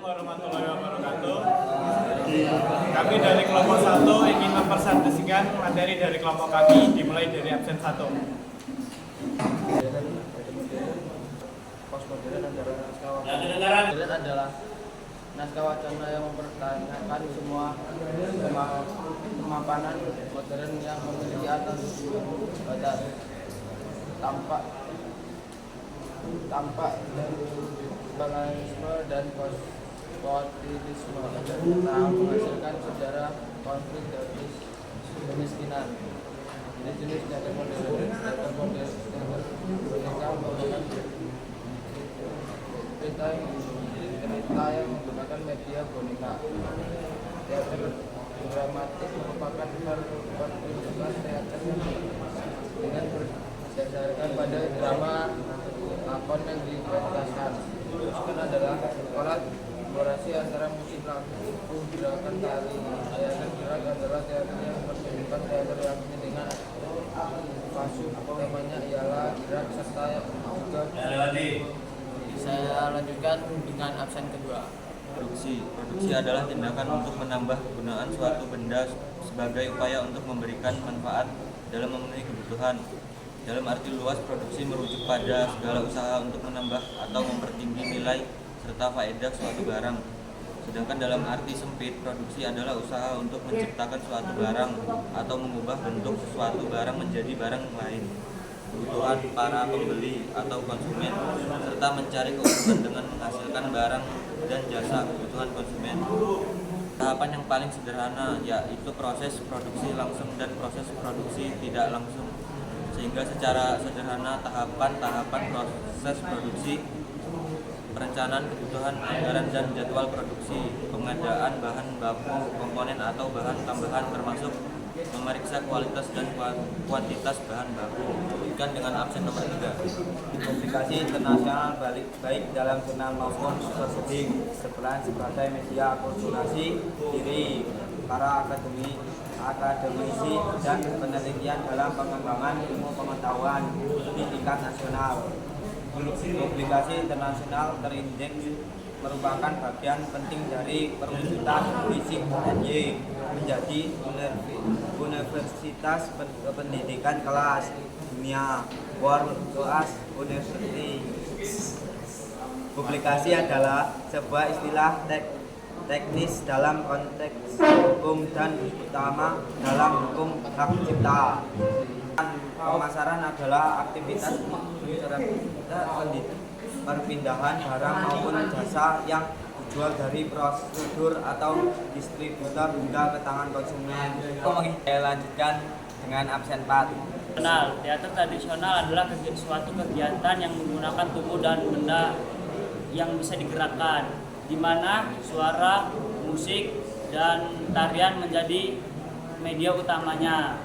warahmatullahi wabarakatuh. Kami dari kelompok 1 ingin mempresentasikan materi dari kelompok kami dimulai dari absen 1. Postmodern adalah naskah wacana yang mempertahankan semua kemapanan modern yang memiliki atas batas tampak balanisme dan positivisme telah menghasilkan sejarah konflik kemiskinan. Jenis-jenis teater modern boneka merupakan cerita yang menggunakan media boneka. Teater dramatik merupakan pertunjukan teater dengan berdasarkan pada drama lakon yang dipentaskan. Itu adalah kolaborasi antara musik, lagu, gerakan tari. Teater gerak adalah teater yang mempertunjukkan teater yang dengan pasuk temanya ialah gerak serta juga. Saya lanjutkan dengan absen kedua. Produksi adalah tindakan untuk menambah kegunaan suatu benda sebagai upaya untuk memberikan manfaat dalam memenuhi kebutuhan. Dalam arti luas, produksi merujuk pada segala usaha untuk menambah atau mempertinggi nilai serta faedah suatu barang. Sedangkan dalam arti sempit, produksi adalah usaha untuk menciptakan suatu barang atau mengubah bentuk suatu barang menjadi barang lain. Kebutuhan para pembeli atau konsumen, serta mencari keuntungan dengan menghasilkan barang dan jasa kebutuhan konsumen. Tahapan yang paling sederhana yaitu proses produksi langsung dan proses produksi tidak langsung. Sehingga secara sederhana tahapan-tahapan proses produksi, perencanaan kebutuhan, anggaran dan jadwal produksi, pengadaan bahan baku, komponen atau bahan tambahan termasuk memeriksa kualitas dan kuantitas bahan baku. Lanjutkan dengan absen nomor 3. Publikasi internasional baik dalam jurnal maupun superseding berperan sebagai media akulturasi diri para akademisi dan penelitian dalam pengembangan ilmu pengetahuan di tingkat nasional. Publikasi internasional terindeks merupakan bagian penting dari perwujudan fisik UNY menjadi universitas pendidikan kelas dunia World Class University. Publikasi adalah sebuah istilah teknis dalam konteks hukum dan utama dalam hukum hak cipta. Pemasaran adalah aktivitas perpindahan barang maupun jasa yang dijual dari prosedur atau distributor hingga ke tangan konsumen. Saya lanjutkan dengan absen 4. Teater tradisional adalah suatu kegiatan yang menggunakan tubuh dan benda yang bisa digerakkan, di mana suara, musik, dan tarian menjadi media utamanya.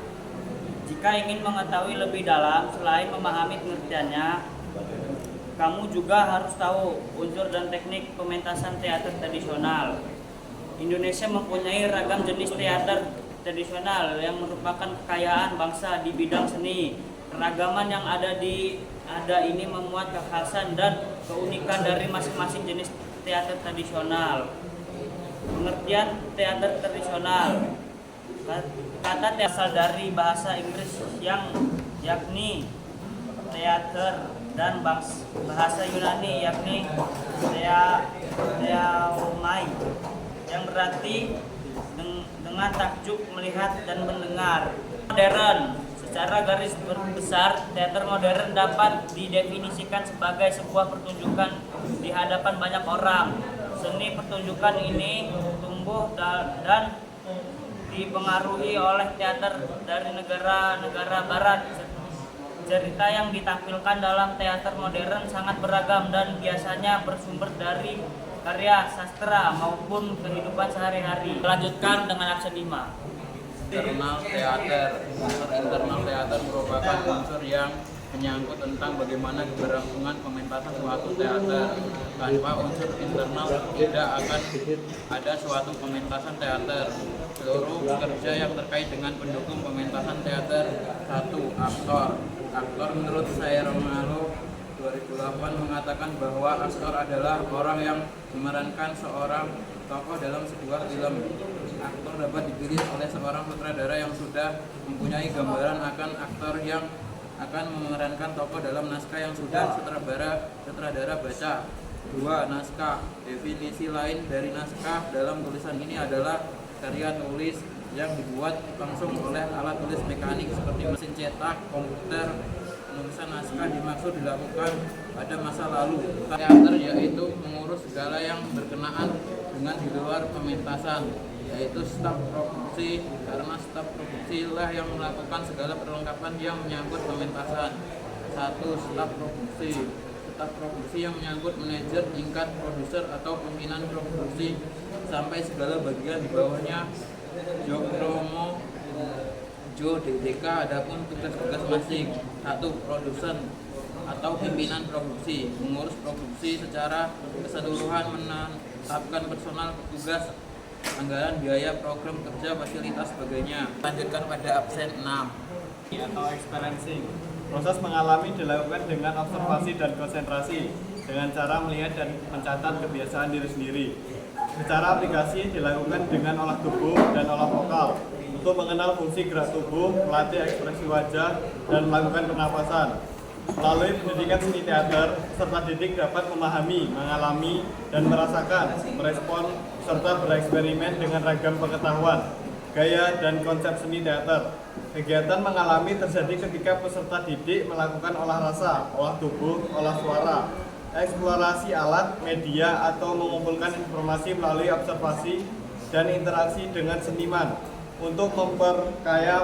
Jika ingin mengetahui lebih dalam, selain memahami pengertiannya, kamu juga harus tahu unsur dan teknik pementasan teater tradisional. Indonesia mempunyai ragam jenis teater tradisional yang merupakan kekayaan bangsa di bidang seni. Keragaman yang ada ini memuat kekhasan dan keunikan dari masing-masing jenis teater tradisional. Pengertian teater tradisional. Kata asal dari bahasa Inggris yang yakni teater dan bahasa Yunani yakni theaomai yang berarti dengan takjub melihat dan mendengar. Modern. Secara garis besar, teater modern dapat didefinisikan sebagai sebuah pertunjukan di hadapan banyak orang. Seni pertunjukan ini tumbuh dan dipengaruhi oleh teater dari negara-negara barat. Cerita yang ditampilkan dalam teater modern sangat beragam dan biasanya bersumber dari karya sastra maupun kehidupan sehari-hari. Lanjutkan dengan absen 5. Internal teater. Unsur internal teater merupakan unsur yang menyangkut tentang bagaimana keberlangsungan pementasan suatu teater. Tanpa unsur internal tidak akan ada suatu pementasan teater. Seluruh kerja yang terkait dengan pendukung pementasan teater. 1. Aktor. Aktor menurut saya Romalo 2008 mengatakan bahwa aktor adalah orang yang memerankan seorang tokoh dalam sebuah film. Aktor dapat dipilih oleh seorang sutradara yang sudah mempunyai gambaran akan aktor yang akan memerankan tokoh dalam naskah yang sudah sutradara baca. 2. Naskah. Definisi lain dari naskah dalam tulisan ini adalah karya tulis yang dibuat langsung oleh alat tulis mekanik seperti mesin cetak, komputer. Penulisan naskah dimaksud dilakukan pada masa lalu. Teater yaitu mengurus segala yang berkenaan dengan di luar pementasan, yaitu staf produksi, karena staf produksi lah yang melakukan segala perlengkapan yang menyangkut pementasan. 1. Staf produksi. Staf produksi yang menyangkut manajer, tingkat produser atau pimpinan produksi sampai segala bagian di bawahnya. Job promo, DDK. Adapun tugas-tugas masing. 1. Produsen atau pimpinan produksi, mengurus produksi secara keseluruhan, menetapkan personal, petugas, anggaran, biaya, program kerja, fasilitas, sebagainya. Lanjutkan pada absen 6. Atau experiencing. Proses mengalami dilakukan dengan observasi dan konsentrasi dengan cara melihat dan mencatat kebiasaan diri sendiri. Secara aplikasi dilakukan dengan olah tubuh dan olah vokal untuk mengenal fungsi gerak tubuh, melatih ekspresi wajah, dan melakukan pernapasan. Melalui pendidikan seni teater, peserta didik dapat memahami, mengalami, dan merasakan, merespon, serta bereksperimen dengan ragam pengetahuan, gaya, dan konsep seni teater. Kegiatan mengalami terjadi ketika peserta didik melakukan olah rasa, olah tubuh, olah suara, eksplorasi alat, media, atau mengumpulkan informasi melalui observasi dan interaksi dengan seniman untuk memperkaya